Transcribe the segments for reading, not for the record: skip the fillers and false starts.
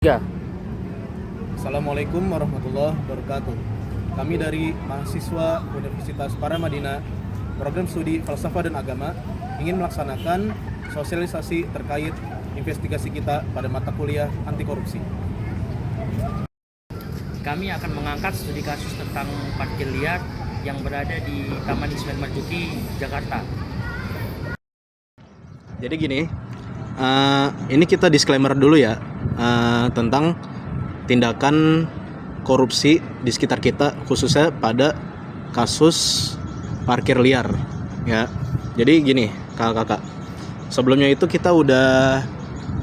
Ya, Assalamualaikum warahmatullahi wabarakatuh. Kami dari mahasiswa Universitas Paramadina, program studi Falsafah dan Agama, ingin melaksanakan sosialisasi terkait investigasi kita pada mata kuliah anti korupsi. kami akan mengangkat studi kasus tentang parkir liar yang berada di Taman Ismail Marzuki, Jakarta. Jadi gini, ini kita disclaimer dulu ya tentang tindakan korupsi di sekitar kita, khususnya pada kasus parkir liar ya. Jadi gini kakak-kakak, sebelumnya itu kita udah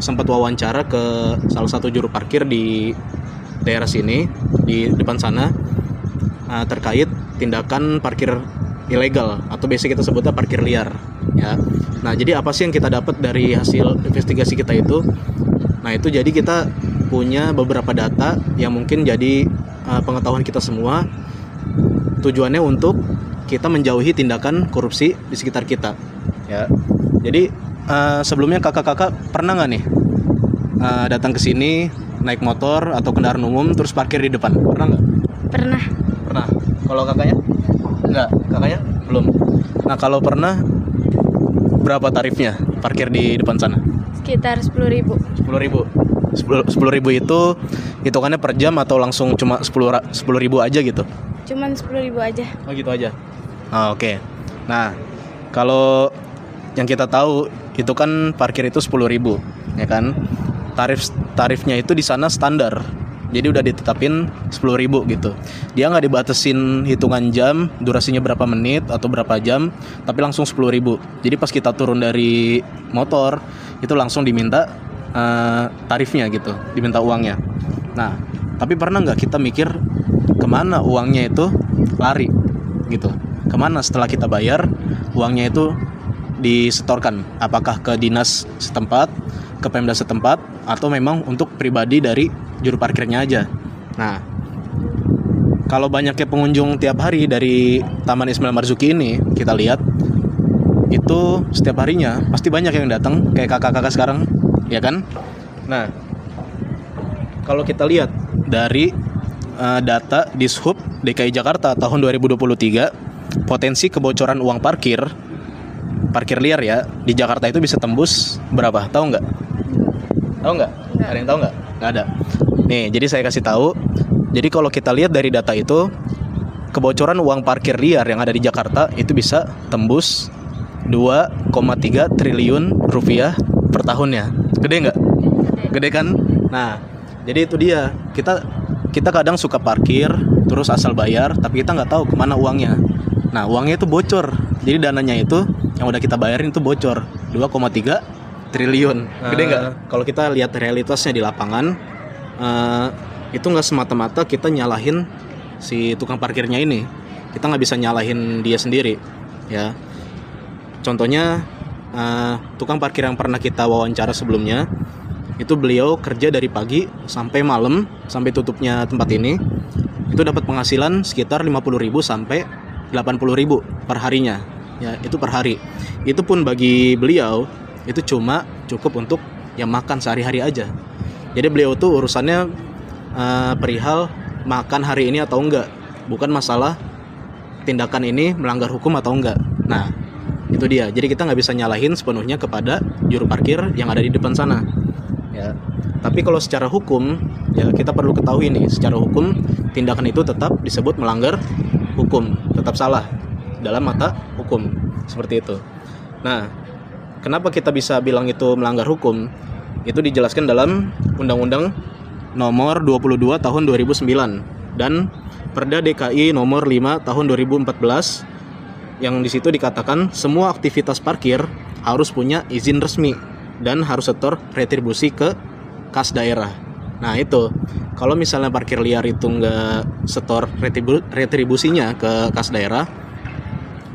sempat wawancara ke salah satu juru parkir di daerah sini, di depan sana, terkait tindakan parkir ilegal atau biasa kita sebutnya parkir liar ya. Nah, jadi apa sih yang kita dapat dari hasil investigasi kita itu? Nah, itu jadi kita punya beberapa data yang mungkin jadi pengetahuan kita semua, tujuannya untuk kita menjauhi tindakan korupsi di sekitar kita ya. Jadi sebelumnya kakak-kakak pernah nggak nih datang ke sini naik motor atau kendaraan umum terus parkir di depan? Pernah nggak? Pernah. Pernah. Kalau kakaknya? Enggak, kakaknya belum. Nah, kalau pernah, berapa tarifnya parkir di depan sana? Sekitar 10.000. 10.000. 10.000 itu hitungannya per jam atau langsung cuma 10.000 aja gitu? Cuman 10.000 aja. Oh gitu aja. Oke. Nah, kalau yang kita tahu itu kan parkir itu 10.000, ya kan? Tarifnya itu di sana standar. Jadi udah ditetapin 10.000 gitu. Dia nggak dibatasin hitungan jam, durasinya berapa menit atau berapa jam, tapi langsung 10.000. Jadi pas kita turun dari motor itu langsung diminta tarifnya gitu, diminta uangnya. Nah, tapi pernah nggak kita mikir kemana uangnya itu lari gitu? Kemana setelah kita bayar uangnya itu disetorkan? Apakah ke dinas setempat, ke Pemda setempat, atau memang untuk pribadi dari juru parkirnya aja? Nah, kalau banyaknya pengunjung tiap hari dari Taman Ismail Marzuki ini, kita lihat itu setiap harinya pasti banyak yang datang, kayak kakak-kakak sekarang, ya kan? Nah, kalau kita lihat dari data Dishub DKI Jakarta tahun 2023, potensi kebocoran uang parkir liar ya di Jakarta itu bisa tembus berapa? Tahu nggak? Tahu nggak? Ada yang tahu nggak? Nggak ada. Nih, jadi saya kasih tahu. Jadi kalau kita lihat dari data itu, kebocoran uang parkir liar yang ada di Jakarta itu bisa tembus 2,3 triliun rupiah per tahunnya. Gede nggak? Gede kan? Nah, jadi itu dia. Kita kadang suka parkir terus asal bayar, tapi kita nggak tahu kemana uangnya. Nah, uangnya itu bocor. Jadi dananya itu yang udah kita bayarin itu bocor 2,3 triliun. Gede nggak? Kalau kita lihat realitasnya di lapangan, itu nggak semata-mata kita nyalahin si tukang parkirnya ini. Kita nggak bisa nyalahin dia sendiri ya. Contohnya tukang parkir yang pernah kita wawancara sebelumnya, itu beliau kerja dari pagi sampai malam, sampai tutupnya tempat ini, itu dapat penghasilan sekitar 50.000 sampai 80.000 per harinya ya. Itu per hari. Itu pun bagi beliau itu cuma cukup untuk yang makan sehari-hari aja. Jadi beliau tuh urusannya perihal makan hari ini atau enggak, bukan masalah tindakan ini melanggar hukum atau enggak. Nah, itu dia. Jadi kita nggak bisa nyalahin sepenuhnya kepada juru parkir yang ada di depan sana ya. Tapi kalau secara hukum ya, kita perlu ketahui nih, secara hukum tindakan itu tetap disebut melanggar hukum, tetap salah dalam mata hukum, seperti itu. Nah, kenapa kita bisa bilang itu melanggar hukum? Itu dijelaskan dalam Undang-Undang Nomor 22 Tahun 2009 dan Perda DKI Nomor 5 Tahun 2014, yang di situ dikatakan semua aktivitas parkir harus punya izin resmi dan harus setor retribusi ke kas daerah. Nah, itu kalau misalnya parkir liar itu nggak setor retribusinya ke kas daerah,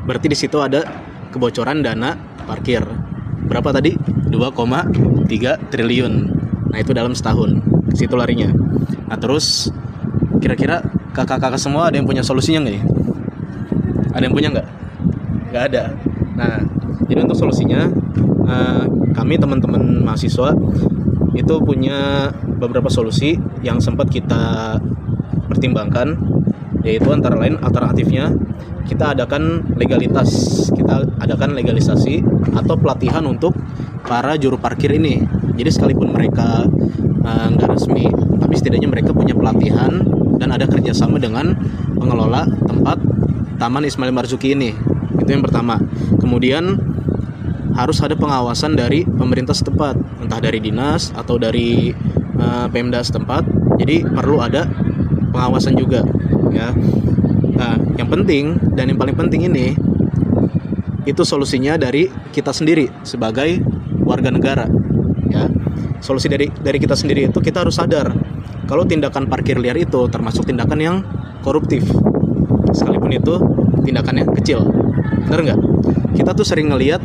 berarti di situ ada kebocoran dana parkir. Berapa tadi? 2,3 triliun. Nah, itu dalam setahun. Ke situ larinya. Nah, terus kira-kira kakak-kakak semua ada yang punya solusinya nggak ya? Ada yang punya nggak? Nggak ada. Nah, jadi untuk solusinya kami teman-teman mahasiswa itu punya beberapa solusi yang sempat kita pertimbangkan, yaitu antara lain alternatifnya kita adakan legalisasi atau pelatihan untuk para juru parkir ini. Jadi sekalipun mereka nggak resmi, tapi setidaknya mereka punya pelatihan dan ada kerjasama dengan pengelola tempat Taman Ismail Marzuki ini. Itu yang pertama. Kemudian harus ada pengawasan dari pemerintah setempat, entah dari dinas atau dari Pemda setempat. Jadi perlu ada pengawasan juga, ya. Nah, yang penting dan yang paling penting ini itu solusinya dari kita sendiri sebagai warga negara, ya. Solusi dari kita sendiri itu kita harus sadar kalau tindakan parkir liar itu termasuk tindakan yang koruptif, sekalipun itu tindakan yang kecil. Benar nggak? Kita tuh sering ngelihat,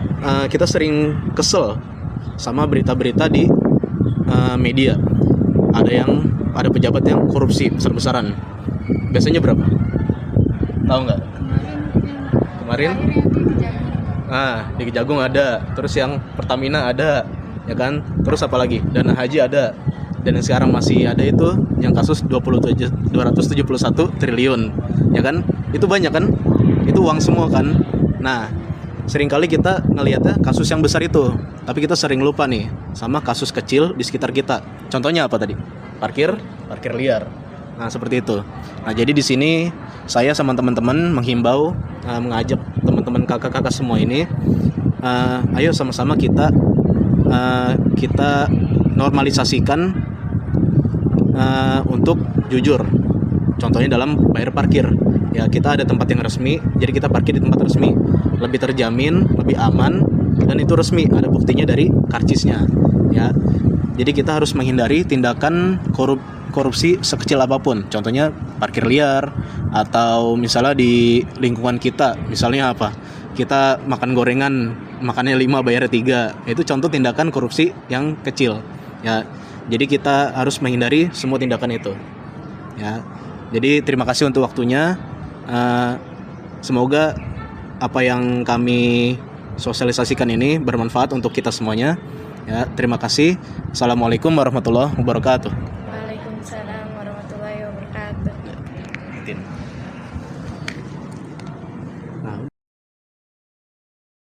kita sering kesel sama berita-berita di media. Ada pejabat yang korupsi besar-besaran. Biasanya berapa? Tahu nggak? Kemarin? Di Kejagung ada. Terus yang Pertamina ada, ya kan? Terus apa lagi? Dana haji ada. Dan yang sekarang masih ada itu yang kasus 271 triliun, ya kan? Itu banyak kan? Itu uang semua kan? Nah, seringkali kita ngelihatnya kasus yang besar itu, tapi kita sering lupa nih sama kasus kecil di sekitar kita. Contohnya apa tadi? Parkir liar. Nah, seperti itu. Nah, jadi di sini saya sama teman-teman menghimbau, mengajak teman-teman kakak-kakak semua ini, ayo sama-sama kita normalisasikan untuk jujur. Contohnya dalam bayar parkir. Ya, kita ada tempat yang resmi, jadi kita parkir di tempat resmi. Lebih terjamin, lebih aman, dan itu resmi, ada buktinya dari karcisnya, ya. Jadi kita harus menghindari tindakan korupsi sekecil apapun. Contohnya parkir liar, atau misalnya di lingkungan kita, misalnya apa? Kita makan gorengan, makannya 5 bayarnya 3. Itu contoh tindakan korupsi yang kecil, ya. Jadi kita harus menghindari semua tindakan itu, ya. Jadi terima kasih untuk waktunya. Semoga apa yang kami sosialisasikan ini bermanfaat untuk kita semuanya. Ya, terima kasih. Assalamualaikum warahmatullahi wabarakatuh. Waalaikumsalam.